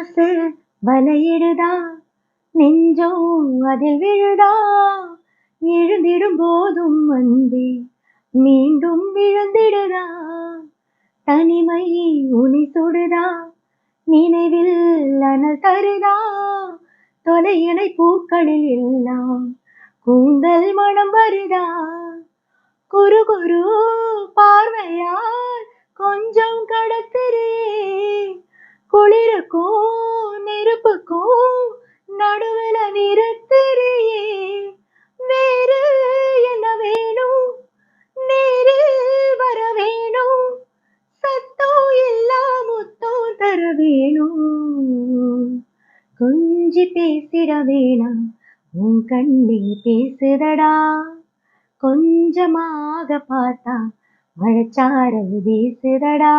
ஆசை வலையிடுதா, நெஞ்சம் அதில் விழுதா, எழுந்திடும் போதும் அன்பே மீண்டும் விழுந்திடுதா, தனிமை உனி சுடுதா, நினைவில் அனல் தருதா, தொலையினை பூக்களில் எல்லாம் கூந்தல் மனம் வருதா, குரு குரு பார்வையால் கொஞ்சம் கடத்திரியே, குளிருக்கும் நெருப்புக்கும் நடுவுல நிறுத்திரியே, வேறு என்ன வேணும், நேரில் வர வேணும், சத்தம் இல்லா முத்தம் தர வேணும், கொஞ்சி பேசிட வேணாம் உன் கண்ணே பேசுதடா, கொஞ்சமாக பார்த்தா மழைச்சாரல் வீசுதடா.